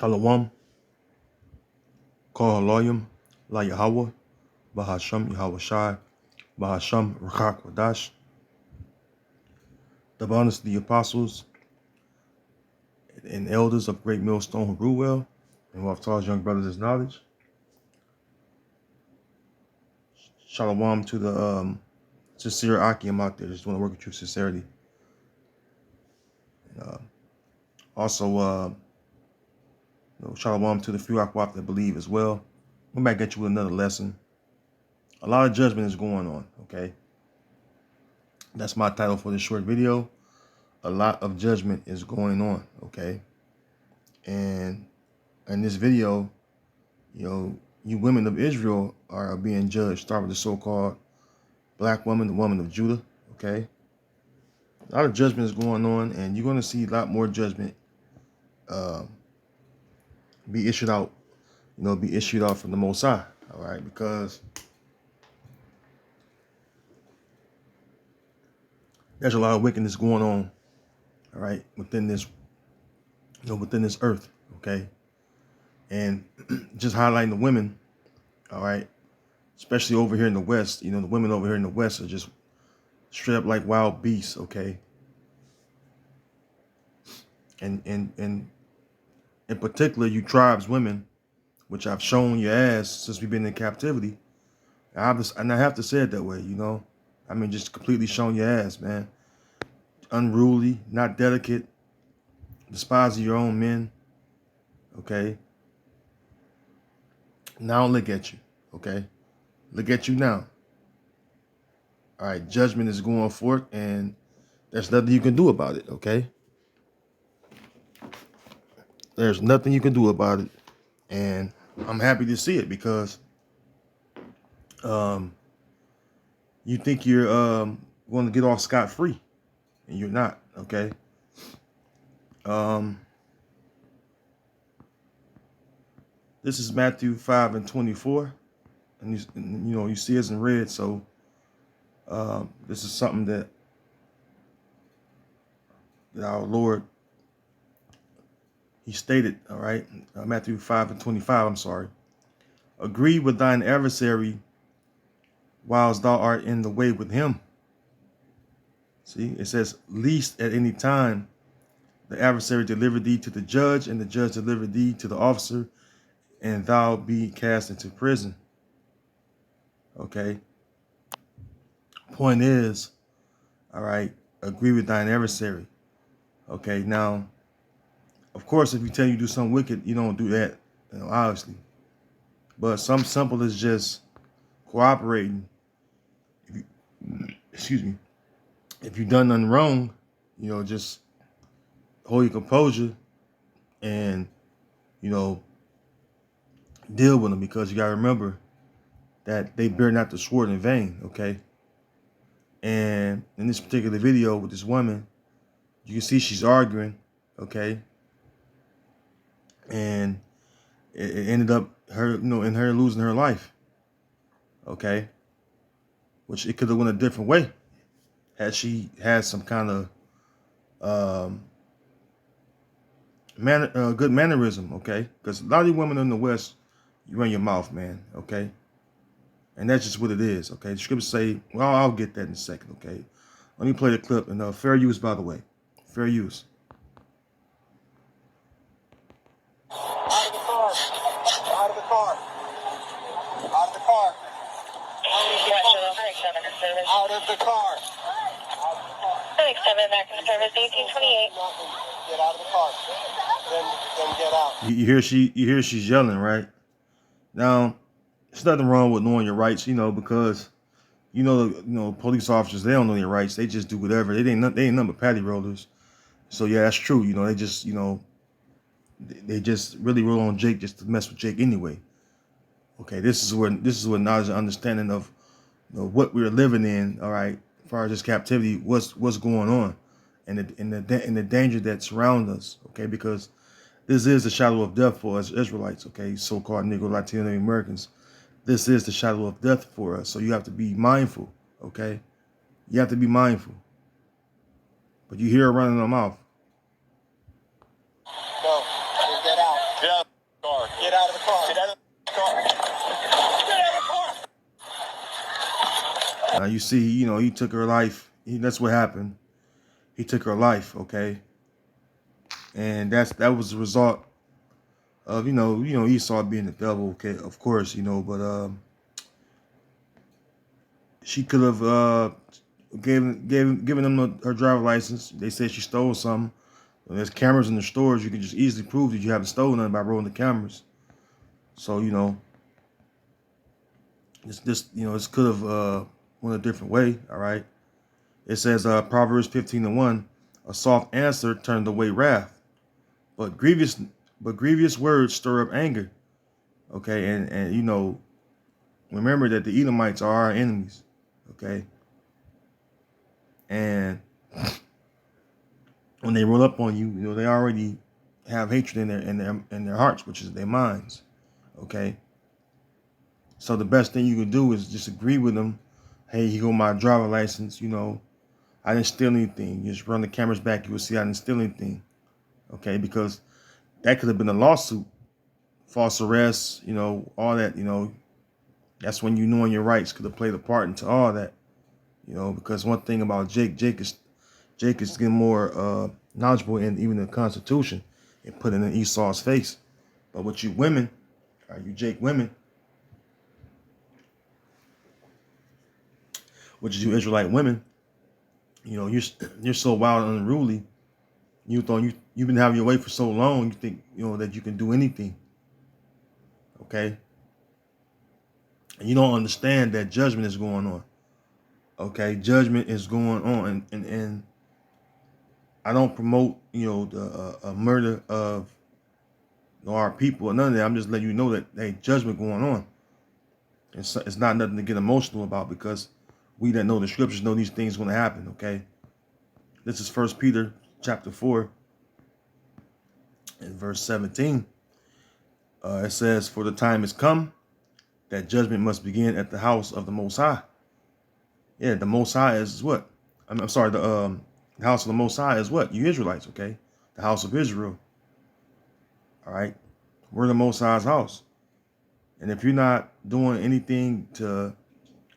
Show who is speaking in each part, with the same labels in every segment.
Speaker 1: Shalom, Kol Haloyim, La Yahweh, Bahasham Yahweh Shai, Bahasham Rakak Wadash, the bonus of the apostles and elders of Great Millstone who grew well, and who have taught young brothers his knowledge. Shalom to the sincere Akim out there, just want to work with you sincerity. Also, shalom to the few Akwaf that believe as well. We're back at you with another lesson. A lot of judgment is going on, okay? That's my title for this short video. A lot of judgment is going on, okay? And in this video, you women of Israel are being judged. Start with the so-called black woman, the woman of Judah, okay? A lot of judgment is going on, and you're going to see a lot more judgment be issued out, be issued out from the Most High, all right? Because there's a lot of wickedness going on, all right, within this, within this earth, okay? And just highlighting the women, all right, especially over here in the West, the women over here in the West are just straight up like wild beasts, okay? And in particular, you tribes women, which I've shown your ass since we've been in captivity. And I have to say it that way, I mean, just completely showing your ass, man. Unruly, not delicate, despising your own men, okay? Now look at you, okay? Look at you now. All right, judgment is going forth, and there's nothing you can do about it, okay? There's nothing you can do about it, and I'm happy to see it because you think you're going to get off scot-free, and you're not, okay? This is Matthew 5:24, and you see it's in red, so this is something that our Lord, he stated, all right? Matthew 5:25, I'm sorry. Agree with thine adversary whilst thou art in the way with him. See, it says, least at any time the adversary deliver thee to the judge, and the judge deliver thee to the officer, and thou be cast into prison. Okay. Point is, all right, agree with thine adversary. Okay, now, of course, if you tell you do something wicked, you don't do that, obviously. But some simple as just cooperating. Excuse me. If you've done nothing wrong, just hold your composure and, deal with them, because you got to remember that they bear not the sword in vain, okay? And in this particular video with this woman, you can see she's arguing, okay? And it ended up her, in her losing her life, okay? Which it could have went a different way had she had some kind of good mannerism, okay? Because a lot of you women in the West, you run your mouth, man, okay? And that's just what it is, okay? The scriptures say, well, I'll get that in a second, okay? Let me play the clip, and fair use, by the way. Fair use.
Speaker 2: Out of the car. Out of the car. Out of the car. Out of the car.
Speaker 3: 7 back in service, 1828.
Speaker 2: Get out of the car. Then get out.
Speaker 1: You hear she's yelling, right? Now, there's nothing wrong with knowing your rights, because police officers, they don't know their rights. They just do whatever. They ain't nothing but patty rollers. So yeah, that's true. They just they just really roll on Jake just to mess with Jake anyway. Okay, this is where knowledge and understanding of what we're living in, all right, as far as this captivity, what's going on, and the danger that surrounds us, okay, because this is the shadow of death for us Israelites, okay, so-called Negro, Latino Americans. This is the shadow of death for us, so you have to be mindful, okay? You have to be mindful. But you hear her running her mouth.
Speaker 2: Go. Then get out.
Speaker 4: Yeah,
Speaker 2: car. Get out of the car. Get out of the car.
Speaker 1: Now you see, he took her life. That's what happened. He took her life, okay? And that was the result of, Esau being the devil, okay, of course, but she could have given them her driver's license. They said she stole something. There's cameras in the stores. You can just easily prove that you haven't stolen nothing by rolling the cameras. So, this could have went a different way, all right? It says Proverbs 15:1, a soft answer turned away wrath, but grievous words stir up anger. Okay, and remember that the Edomites are our enemies. Okay. And when they roll up on you, they already have hatred in their hearts, which is their minds. Okay. So the best thing you can do is just agree with them. Hey, you got my driver license, I didn't steal anything. You just run the cameras back, you will see I didn't steal anything. Okay, because that could have been a lawsuit, false arrest, all that, that's when knowing your rights could have played a part into all that. Because one thing about Jake is getting more knowledgeable in even the Constitution and putting it in Esau's face. But with you women, you Jake women, which is you Israelite women, you're so wild and unruly. You've been having your way for so long. You think that you can do anything. Okay, and you don't understand that judgment is going on. Okay, judgment is going on, and I don't promote the murder of our people or none of that. I'm just letting you know that judgment going on. It's not nothing to get emotional about, because we that know the scriptures know these things going to happen. Okay, this is 1 Peter chapter 4 and verse 17. It says, "For the time has come that judgment must begin at the house of the Most High." Yeah, the Most High is what? I'm sorry, the house of the Most High is what? You Israelites, okay? The house of Israel. All right? We're the Most High's house. And if you're not doing anything to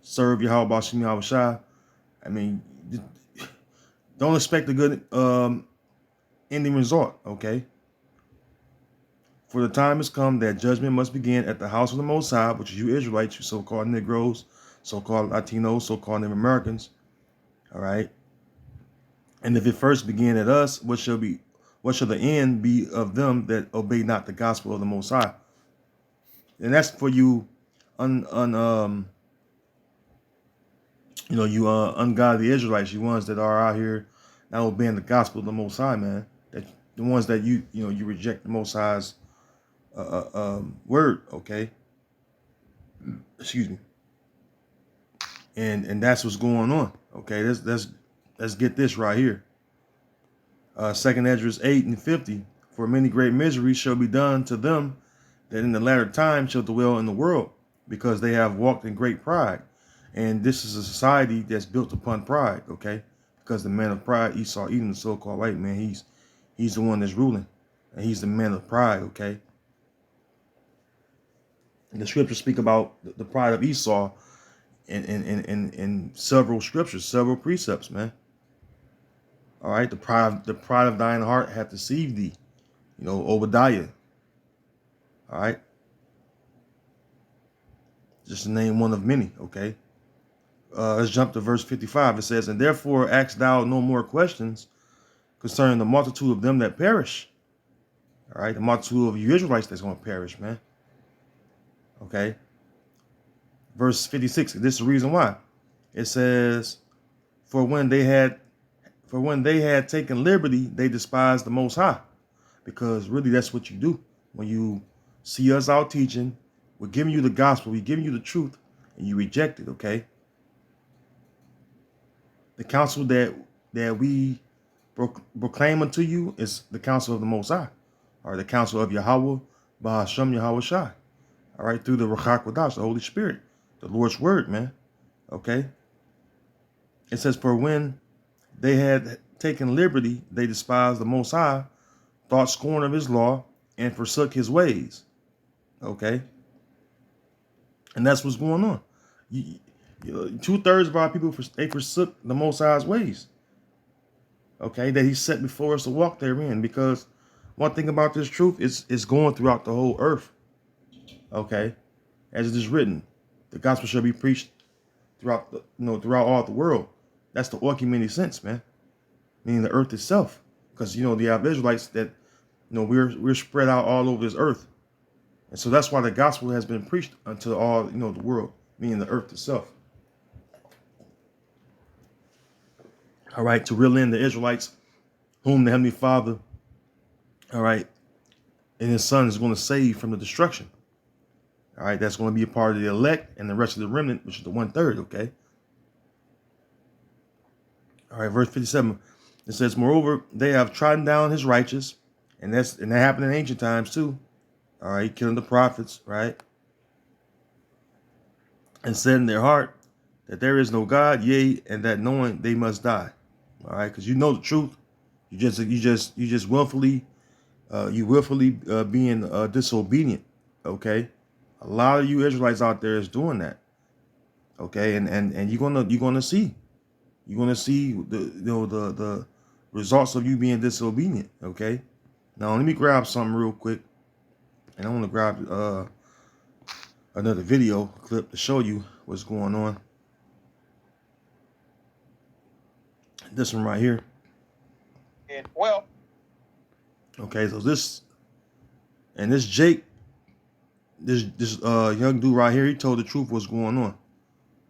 Speaker 1: serve Yahweh Bashim Yahushua, I mean, don't expect a good ending result, okay? For the time has come that judgment must begin at the house of the Most High, which is you Israelites, you so-called Negroes, so-called Latinos, so-called Native Americans. All right. And if it first began at us, what shall the end be of them that obey not the gospel of the Most High? And that's for you ungodly Israelites, you ones that are out here not obeying the gospel of the Most High, man. That the ones that you reject the Most High's word, okay? Excuse me. And that's what's going on. Okay, let's get this right here. 2nd Esdras 8:50. For many great miseries shall be done to them that in the latter time shall dwell in the world, because they have walked in great pride. And this is a society that's built upon pride, okay? Because the man of pride, Esau, Edom, the so-called white man, he's the one that's ruling. And he's the man of pride, okay? And the scriptures speak about the pride of Esau in several scriptures, several precepts, man. All right, the pride of thine heart hath deceived thee. Obadiah. All right. Just to name one of many, okay? Let's jump to verse 55. It says, "And therefore ask thou no more questions concerning the multitude of them that perish." All right, the multitude of you Israelites that's going to perish, man. Okay. Verse 56, this is the reason why. It says, For when they had taken liberty, they despised the Most High. Because really that's what you do. When you see us out teaching, we're giving you the gospel, we're giving you the truth, and you reject it, okay? The counsel that we proclaim unto you is the counsel of the Most High, or the counsel of Yahweh, Bahashem Yahweh Shai. All right, through the Ruach HaKodesh, the Holy Spirit, the Lord's word, man. Okay. It says, for when they had taken liberty, they despised the Most High, thought scorn of his law, and forsook his ways. Okay, and that's what's going on. 2/3 of our people they forsook the Most High's ways. Okay, that He set before us to walk therein. Because one thing about this truth is it's going throughout the whole earth. Okay, as it is written, the gospel shall be preached throughout throughout all the world. That's the Orchimini sense, man. Meaning the earth itself. Because the Israelites that we're spread out all over this earth. And so that's why the gospel has been preached unto all, the world, meaning the earth itself. All right, to reel in the Israelites, whom the Heavenly Father, all right, and His Son is going to save from the destruction. All right, that's going to be a part of the elect and the rest of the remnant, which is the 1/3, okay? All right, verse 57, it says, moreover, they have trodden down His righteous, and that happened in ancient times too. All right, killing the prophets, right? And said in their heart that there is no God, yea, and that knowing they must die. All right, because you know the truth. You just willfully being disobedient. Okay, a lot of you Israelites out there is doing that. Okay, and you're gonna see the results of you being disobedient. Okay, now let me grab something real quick, and I want to grab another video clip to show you what's going on. This one right here.
Speaker 2: Well,
Speaker 1: okay, so this Jake, this young dude right here, he told the truth what's going on.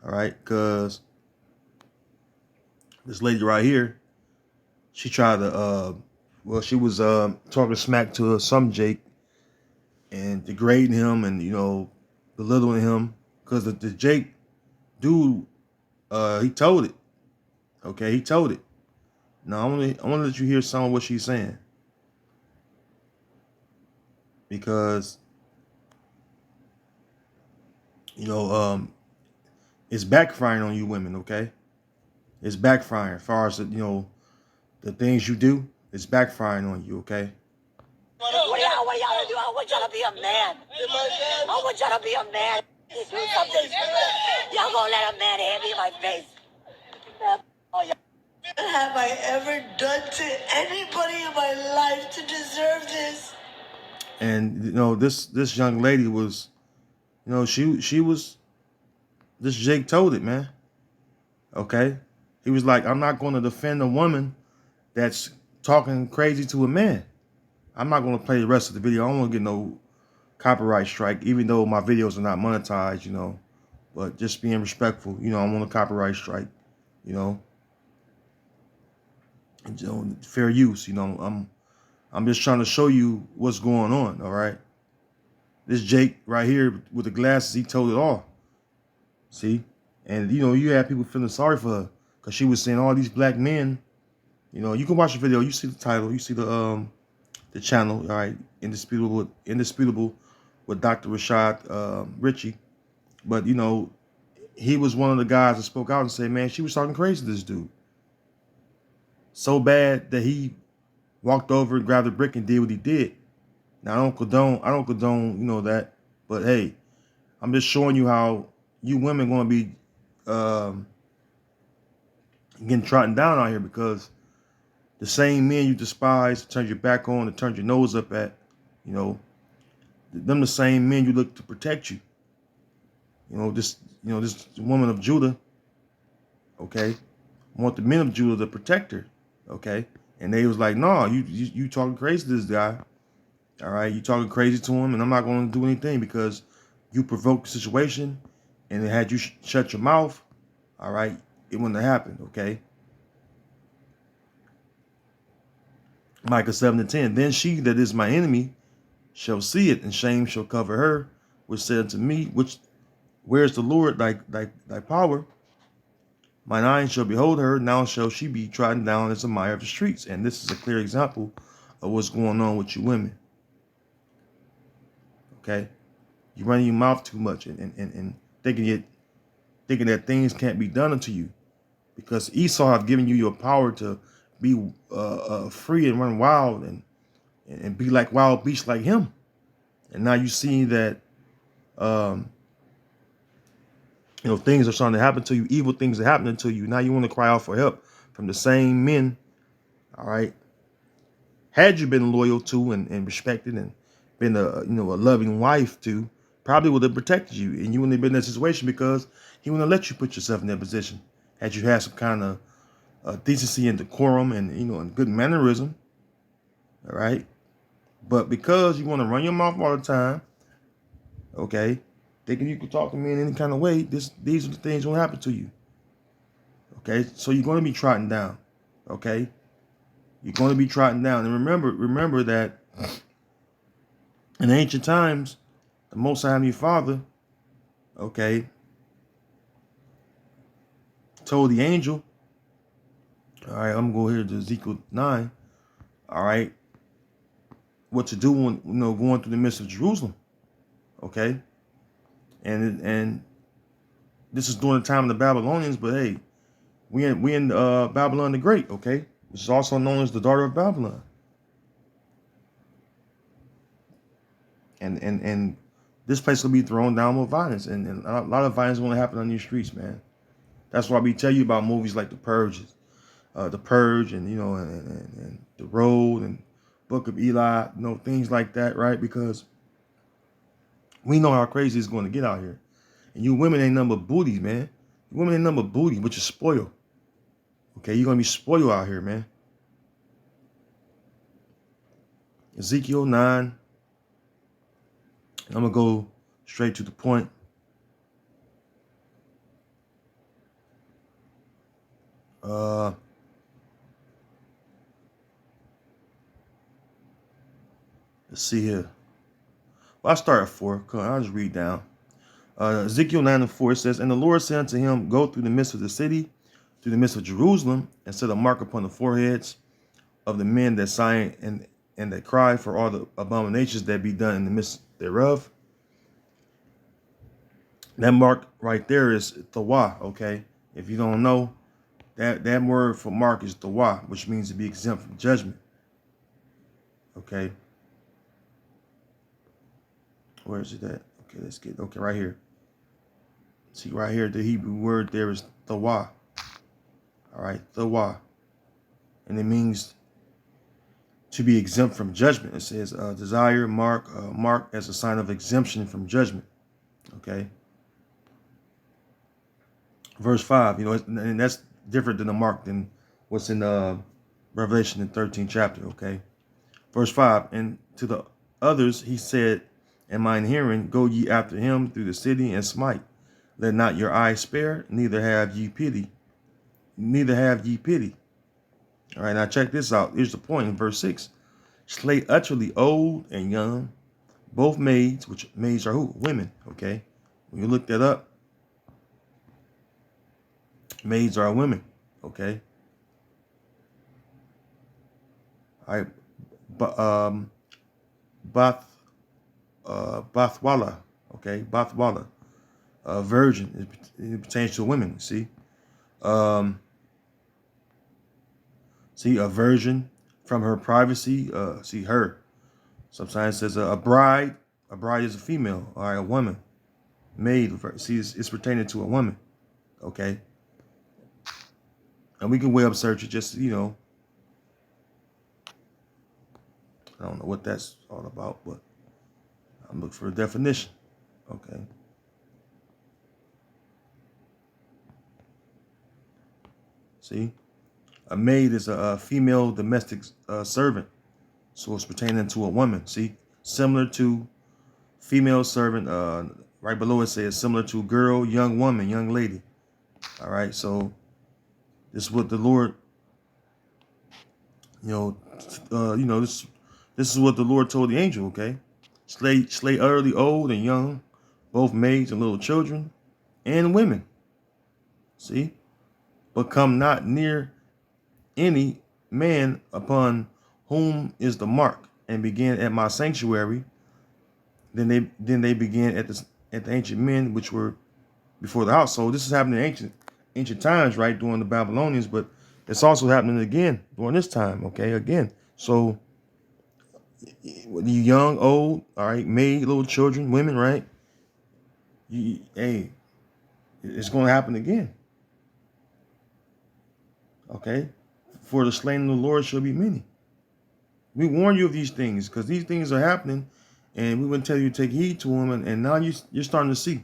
Speaker 1: All right, because this lady right here, she tried to she was talking smack to some Jake and degrading him and belittling him, because the Jake dude, he told it. Okay, he told it. Now I want to let you hear some of what she's saying, because it's backfiring on you women. Okay, it's backfiring as far as the things you do. It's backfiring on you. Okay.
Speaker 4: What y'all do? I want y'all to be a man. I want y'all to be a man. Do something. Y'all gonna let a man hit me in my face? What have I ever done to anybody in my life to deserve this?
Speaker 1: And this young lady was, she was. This Jake told it, man. Okay, he was like, I'm not going to defend a woman that's talking crazy to a man. I'm not going to play the rest of the video. I don't want to get no copyright strike, even though my videos are not monetized, but just being respectful, I want a copyright strike, fair use, I'm just trying to show you what's going on. All right. This Jake right here with the glasses, he told it all. See? And you have people feeling sorry for her because she was saying all these black men, you can watch the video, you see the title, you see the channel, all right, indisputable with Dr. Rashad Ritchie. But he was one of the guys that spoke out and said, man, she was talking crazy to this dude. So bad that he walked over and grabbed a brick and did what he did. Now I don't condone that, but hey, I'm just showing you how you women gonna be getting trodden down out here, because the same men you despise, turn your back on, and turn your nose up at, them the same men you look to protect you. This woman of Judah, okay, want the men of Judah to protect her, okay, and they was like, no, you talking crazy to this guy, all right, you talking crazy to him, and I'm not going to do anything because you provoked the situation, and had you shut your mouth, all right, it wouldn't have happened, okay. Micah 7:10. Then she that is my enemy shall see it, and shame shall cover her, which said unto me, where's the Lord thy power? Mine eyes shall behold her, now shall she be trodden down as a mire of the streets. And this is a clear example of what's going on with you women. Okay? You're running your mouth too much and thinking that things can't be done unto you. Because Esau have given you your power to be free and run wild and be like wild beasts like him. And now you see that, things are starting to happen to you. Evil things are happening to you. Now you want to cry out for help from the same men. All right. Had you been loyal to and respected and been a loving wife to, probably would have protected you, and you wouldn't have been in that situation because he wouldn't have let you put yourself in that position. Had you had some kind of decency and decorum and and good mannerism. All right. But because you want to run your mouth all the time, okay, thinking you can talk to me in any kind of way, these are the things that will happen to you. Okay, so you're going to be trodden down. Okay, you're going to be trodden down, and remember that in ancient times, the Most High Heavenly Father, okay, told the angel. All right, I'm going to go here to Ezekiel 9. All right, what to do when going through the midst of Jerusalem. Okay, and this is during the time of the Babylonians, but hey, we in Babylon the Great, okay, which is also known as the daughter of Babylon, and this place will be thrown down with violence, and a lot of violence is going to happen on these streets, man. That's why we tell you about movies like The Purge, and and The Road and Book of Eli, things like that, right? Because we know how crazy it's going to get out here. And you women ain't nothing but booties, man. You women ain't nothing but booty, but you're spoiled. Okay, you're going to be spoiled out here, man. Ezekiel 9. I'm going to go straight to the point. Let's see here. Well, I'll start at 4. I'll just read down. Ezekiel 9:4 says, "And the Lord said unto him, Go through the midst of the city, through the midst of Jerusalem, and set a mark upon the foreheads of the men that sigh and that cry for all the abominations that be done in the midst thereof." That mark right there is Thawa, okay? If you don't know, that word for mark is Thawa, which means to be exempt from judgment. Okay. Where is it at? Okay, let's get, right here. See, right here, the Hebrew word there is Thawa. All right, Thawa. And it means to be exempt from judgment. It says desire, mark as a sign of exemption from judgment. Okay. Verse 5, and that's different than the mark than what's in Revelation in 13th chapter. Okay. Verse 5, and to the others he said, in mine hearing, go ye after him through the city and smite. Let not your eye spare, neither have ye pity. Neither have ye pity. All right, now check this out. Here's the point in verse 6. Slay utterly old and young, both maids, which maids are who? Women, okay? When you look that up, maids are women, okay? All right, Bathwala, okay? Bathwala, virgin, it pertains to women, see? See, a virgin from her privacy, see her. Sometimes it says a bride is a female, all right, a woman. Maid, see, it's pertaining to a woman, okay? And we can web search it, just, I don't know what that's all about, but I'm looking for a definition, okay? See? A maid is a female domestic servant. So it's pertaining to a woman. See? Similar to female servant. Right below it says similar to girl, young woman, young lady. All right. So this is what the Lord, this is what the Lord told the angel, okay? Slay early, old, and young, both maids and little children, and women. See? But come not near any man upon whom is the mark, and begin at my sanctuary. Then they began at the ancient men which were before the house. So this is happening in ancient times, right, during the Babylonians, but it's also happening again during this time, okay, again. So Whether you young, old, all right, maid, little children, women, right? Hey, it's going to happen again. Okay? For the slain of the Lord shall be many. We warn you of these things because these things are happening, and we wouldn't tell you to take heed to them, and now you're starting to see.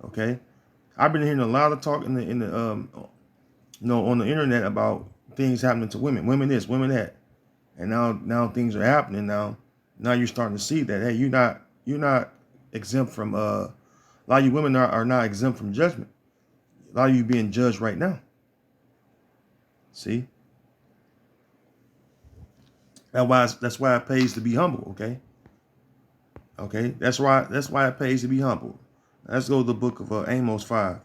Speaker 1: Okay? I've been hearing a lot of talk in the on the internet about things happening to women, women this, women that, and now things are happening. Now you're starting to see that hey, you're not exempt from a lot of you women are not exempt from judgment. A lot of you being judged right now. See, that's why it pays to be humble. Okay, that's why it pays to be humble. Let's go to the book of Amos 5.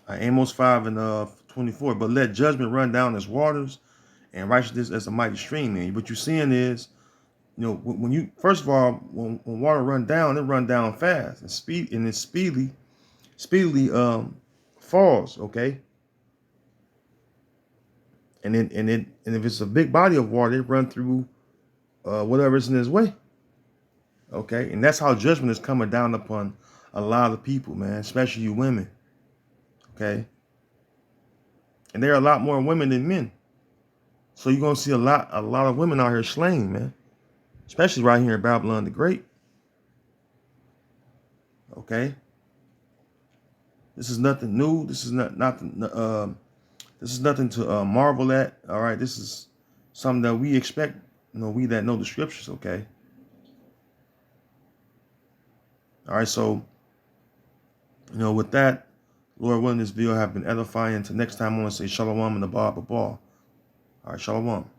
Speaker 1: Amos 5 and 24. But let judgment run down as waters, and righteousness as a mighty stream. And what you're seeing is, when you first of all, when water run down, it run down fast and it speedily falls. Okay, and if it's a big body of water, it run through whatever's in its way. Okay, and that's how judgment is coming down upon a lot of people, man, especially you women. Okay, and there are a lot more women than men, so you're gonna see a lot of women out here slain, man, especially right here in Babylon the Great. Okay, this is nothing new. This is nothing. This is nothing to marvel at. All right, this is something that we expect. We that know the scriptures. Okay. All right, so with that, Lord willing, this video have been edifying. Until next time, I want to say shalom and the bar. All right, shalom.